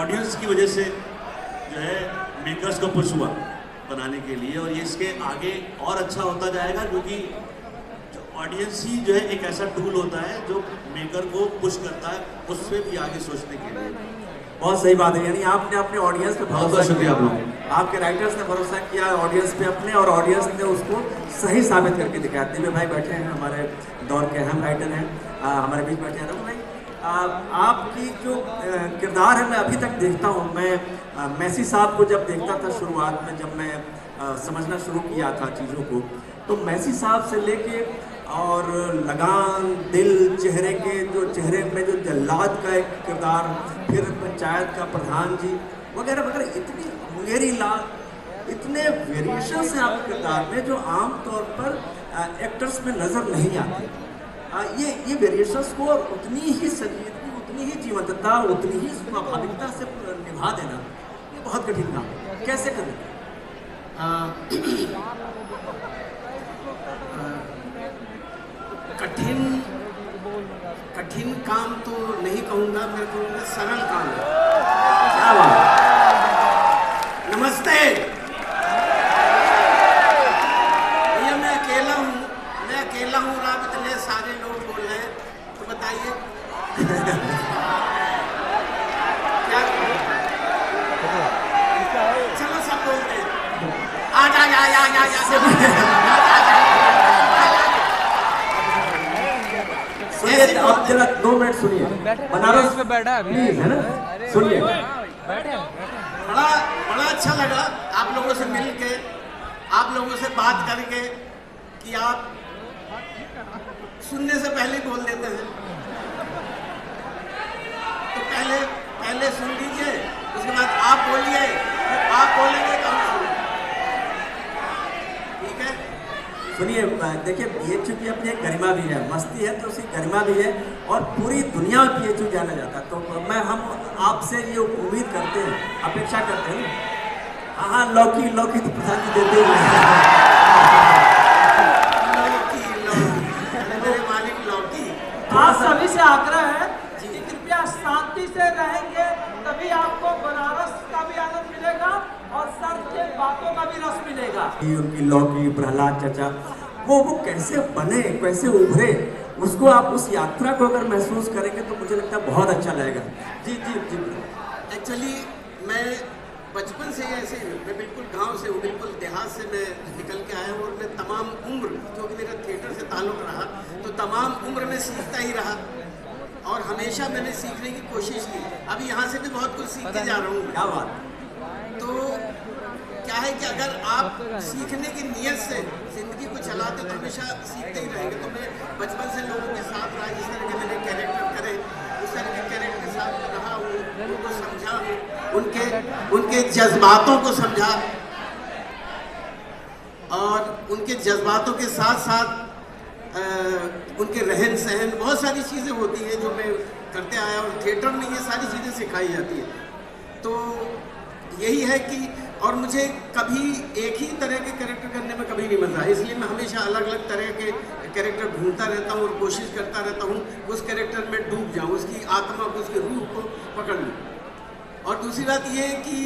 Audience की वजह से जो है मेकर्स को पुश हुआ बनाने के लिए, और ये इसके आगे और अच्छा होता जाएगा, क्योंकि ऑडियंस ही जो है एक ऐसा टूल होता है जो मेकर को पुश करता है उससे भी आगे सोचने के लिए। बहुत सही बात है, यानी आपने अपने ऑडियंस पे बहुत शुक्रिया आप लोगों, आपके राइटर्स ने भरोसा किया ऑडियंस पे अपने, और ऑडियंस ने उसको सही साबित करके दिखाया। दिव्य भाई बैठे हैं, हमारे दौर के अहम राइटर हैं, हमारे बीच बैठे हैं। रघु भाई, आपकी जो किरदार है मैं अभी तक देखता हूँ, मैं मैसी साहब को जब देखता था शुरुआत में, जब मैं समझना शुरू किया था चीज़ों को, तो मैसी साहब से लेके और लगान, दिल, चेहरे के जो चेहरे में जो जल्लाद का एक किरदार, फिर पंचायत का प्रधान जी वगैरह वगैरह, इतनी मुंगेरी लाल, इतने वेरिएशंस हैं आपके किरदार में जो आम तौर पर एक्टर्स में नज़र नहीं आते। ये वेरिएशंस को उतनी ही संजीदगी, उतनी ही जीवंतता, उतनी ही स्वाभाविकता से निभा देना, ये बहुत कठिन काम है। कैसे करें? कठिन काम तो नहीं कहूँगा, मैं कहूँगा सरल काम है। क्या बात। नमस्ते भैया, मैं अकेला हूँ, आप इतने सारे लोग बोल रहे हैं, तो बताइए क्या? चलो सब बोलते हैं, आ सुनिए, आप जरा 2 मिनट सुनिए। बनारस पे बैठा है प्लीज, है ना, सुनिए। बड़ा अच्छा लगा आप लोगों से मिल के, आप लोगों से बात करके, कि आप सुनने से पहले ही बोल देते हैं। तो पहले सुन लीजिए, उसके बाद आप बोलिए, फिर आप बोलेंगे तो हम सुनेंगे। ठीक है? सुनिए, देखिए बीएचयू की अपनी एक गरिमा भी है, मस्ती है तो उसकी गरिमा भी है, और पूरी दुनिया में बीएचयू जाना जाता है। तो हम आपसे ये उम्मीद करते हैं, अपेक्षा करते हैं। हाँ, लौकी तो प्रसाद जी देते ही मेरे मालिक लौकी। आज सभी से आग्रह है कि कृपया शांति से रहेंगे, तभी आपको बनारस का भी आनंद मिलेगा और सर के बातों का भी रस मिलेगा। उनकी लौकी, प्रहलाद चाचा, वो कैसे बने, कैसे उभरे, उसको आप उस यात्रा को अगर महसूस करेंगे तो मुझे लगता है बहुत अच्छा लगेगा। जी जी जी। एक्चुअली मैं बचपन से ऐसे, मैं बिल्कुल गांव से हूँ, बिल्कुल देहात से मैं निकल के आया हूँ, और मैं तमाम उम्र, क्योंकि मेरा थिएटर से ताल्लुक़ रहा, तो तमाम उम्र में सीखता ही रहा, और हमेशा मैंने सीखने की कोशिश की। अभी यहाँ से भी बहुत कुछ सीख के जा रहा हूँ। क्या बात। तो क्या है कि अगर आप सीखने की नीयत से ज़िंदगी को चलाते तो हमेशा सीखते ही रहेंगे। तो मैं बचपन से लोगों के साथ रहा, जिस तरह के मैंने कैरेक्टर करे उस तरह के कैरेक्टर के साथ रहा हूँ, उनको समझा हूँ, उनके जज्बातों को समझा, और उनके जज्बातों के साथ साथ उनके रहन सहन, बहुत सारी चीज़ें होती हैं जो मैं करते आया, और थिएटर में ये सारी चीज़ें सिखाई जाती हैं। तो यही है कि, और मुझे कभी एक ही तरह के कैरेक्टर करने में कभी नहीं मज़ा, इसलिए मैं हमेशा अलग अलग तरह के कैरेक्टर ढूंढता रहता हूँ और कोशिश करता रहता हूँ उस कैरेक्टर में डूब जाऊँ, उसकी आत्मा को, उसकी रूह को पकड़ लूँ। और दूसरी बात ये है कि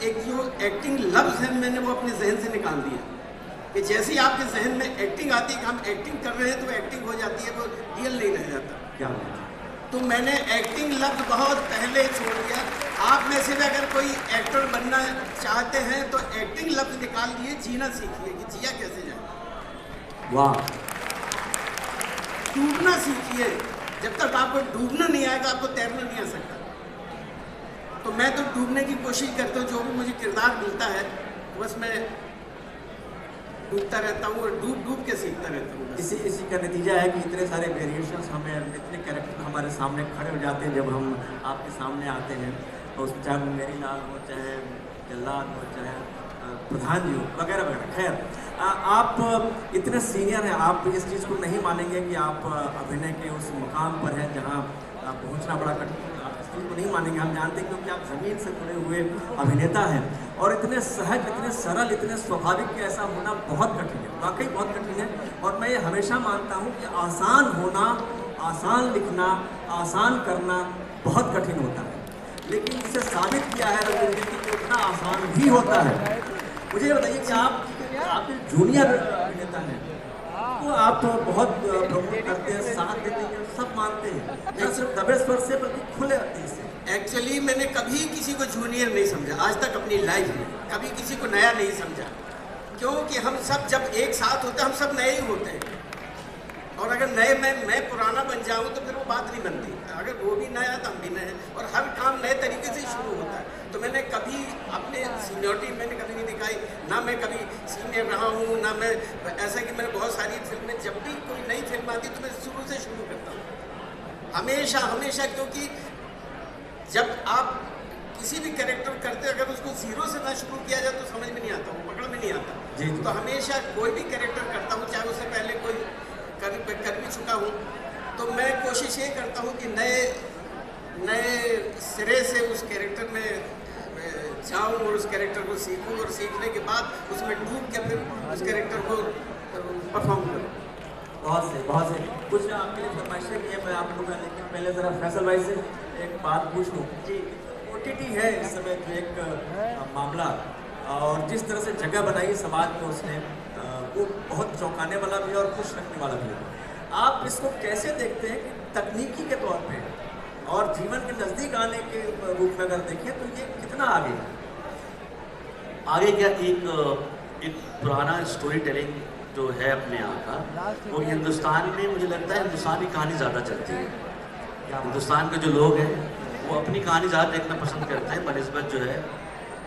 एक जो एक्टिंग लफ्ज़ है, मैंने वो अपने जहन से निकाल दिया, कि जैसे ही आपके जहन में एक्टिंग आती है कि हम एक्टिंग कर रहे हैं, तो एक्टिंग हो जाती है, वो रियल नहीं रह जाता। क्या? तो मैंने एक्टिंग लफ्ज़ बहुत पहले छोड़ दिया। आप में से भी अगर कोई एक्टर बनना चाहते हैं तो एक्टिंग लफ्ज़ निकाल दिए, जीना सीखिए कि जिया कैसे जाए। वाह। डूबना सीखिए, जब तक आपको डूबना नहीं आएगा आपको तैरना नहीं आ सकता। तो मैं तो डूबने की कोशिश करता हूँ, जो भी मुझे किरदार मिलता है बस मैं डूबता रहता हूँ और डूब के सीखता रहता हूँ। इसी का नतीजा है कि इतने सारे वेरिएशंस हमें, इतने कैरेक्टर हमारे सामने खड़े हो जाते हैं जब हम आपके सामने आते हैं, और उसमें चाहे मुंगेरी लाल हो, चाहे जल्लाद हो, चाहे प्रधान जी हो, वगैरह वगैरह। खैर, आप इतने सीनियर हैं, आप इस चीज़ को नहीं मानेंगे कि आप अभिनय के उस मुकाम पर हैं जहाँ पहुँचना बड़ा कठिन है। आप इस चीज़ को नहीं मानेंगे, हम जानते हैं, क्योंकि आप ज़मीन से जुड़े हुए अभिनेता हैं, और इतने सहज, इतने सरल, इतने स्वाभाविक कि ऐसा होना बहुत कठिन है, वाकई बहुत कठिन है। और मैं ये हमेशा मानता हूँ कि आसान होना, आसान लिखना, आसान करना बहुत कठिन होता है। लेकिन इसे साबित किया है रघुवीर जी कि उतना आसान भी होता है। मुझे ये बताइए कि आप जूनियर अभिनेता हैं, तो आप तो बहुत प्रमोट करते हैं, साथ देते हैं, सब मानते हैं, न सिर्फ दबे स्वर से बल्कि खुले दिल से। एक्चुअली मैंने कभी किसी को जूनियर नहीं समझा आज तक अपनी लाइफ में, कभी किसी को नया नहीं समझा, क्योंकि हम सब जब एक साथ होते हैं हम सब नए ही होते हैं। और अगर नए मैं पुराना बन जाऊं तो फिर वो बात नहीं बनती। अगर वो भी नया तो हम भी नए, और हर काम नए तरीके से शुरू होता है। तो मैंने कभी अपने सीनियरिटी मैंने कभी नहीं दिखाई, ना मैं कभी सीनियर रहा हूँ, ना मैं ऐसा कि मैंने बहुत सारी फिल्में, जब भी कोई नई फिल्म आती तो मैं शुरू से शुरू करता हूँ, हमेशा हमेशा। क्योंकि जब आप किसी भी कैरेक्टर करते अगर उसको जीरो से ना शुरू किया जाए तो समझ में नहीं आता, वो पकड़ में नहीं आता। जी। तो हमेशा कोई भी कैरेक्टर करता हूँ, चाहे उससे पहले कोई कर भी चुका हूँ, तो मैं कोशिश ये करता हूँ कि नए सिरे से उस कैरेक्टर में जाऊँ और उस कैरेक्टर को सीखूँ, और सीखने के बाद उसमें डूब के फिर उस कैरेक्टर को परफॉर्म करूँ। बहुत से कुछ आपके लिए फरमाइशें की है मैं आप लूँगा, लेकिन पहले ज़रा फैसल भाई से एक बात पूछ लूँ कि OTT है इस समय जो एक मामला, और जिस तरह से जगह बनाई समाज में उसने, वो बहुत चौंकाने वाला भी है और खुश रखने वाला भी है। आप इसको कैसे देखते हैं कि तकनीकी के तौर पे और जीवन के नज़दीक आने के रूप में अगर देखें तो ये कितना आगे है? आगे क्या, एक पुराना स्टोरी टेलिंग जो है अपने यहाँ का, वो हिंदुस्तान में मुझे लगता है हिंदुस्तान की कहानी ज़्यादा चलती है। हिंदुस्तान के जो लोग हैं वो अपनी कहानी ज़्यादा देखना पसंद करते हैं बनिस्बत जो है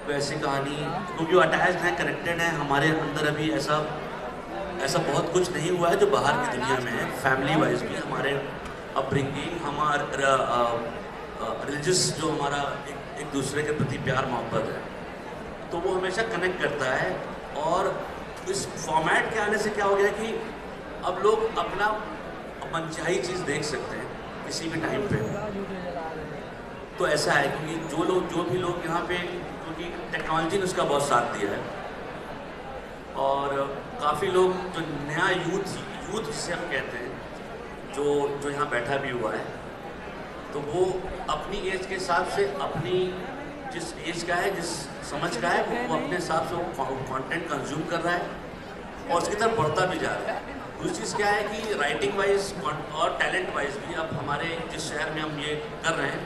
वैसी कहानी, क्योंकि वो अटैच्ड हैं, कनेक्टेड हैं। हमारे अंदर अभी ऐसा बहुत कुछ नहीं हुआ है जो बाहर की दुनिया में है। फैमिली वाइज भी हमारे अपब्रिंगिंग, हमारा रिलीजियस जो हमारा एक दूसरे के प्रति प्यार मोहब्बत है, तो वो हमेशा कनेक्ट करता है। और इस फॉर्मेट के आने से क्या हो गया कि अब लोग अपना मनचाही चीज़ देख सकते हैं किसी भी टाइम पे। तो ऐसा है क्योंकि जो भी लोग यहाँ पे, क्योंकि टेक्नोलॉजी ने उसका बहुत साथ दिया है, और काफ़ी लोग जो नया यूथ जिसे हम कहते हैं, जो यहाँ बैठा भी हुआ है, तो वो अपनी एज के हिसाब से, अपनी जिस एज का है, जिस समझ का है, वो अपने हिसाब से वो कंटेंट कंज्यूम कर रहा है और उसकी तरफ बढ़ता भी जा रहा है। दूसरी चीज़ क्या है कि राइटिंग वाइज और टैलेंट वाइज भी अब हमारे जिस शहर में हम ये कर रहे हैं,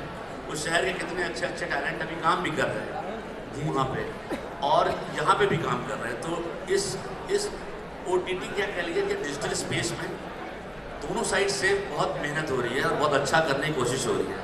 उस शहर के कितने अच्छे टैलेंट अभी काम भी कर रहे हैं वहाँ पे, और यहाँ पे भी काम कर रहे हैं। तो इस OTT क्या कह लीजिए कि डिजिटल स्पेस में दोनों साइड से बहुत मेहनत हो रही है और बहुत अच्छा करने की कोशिश हो रही है।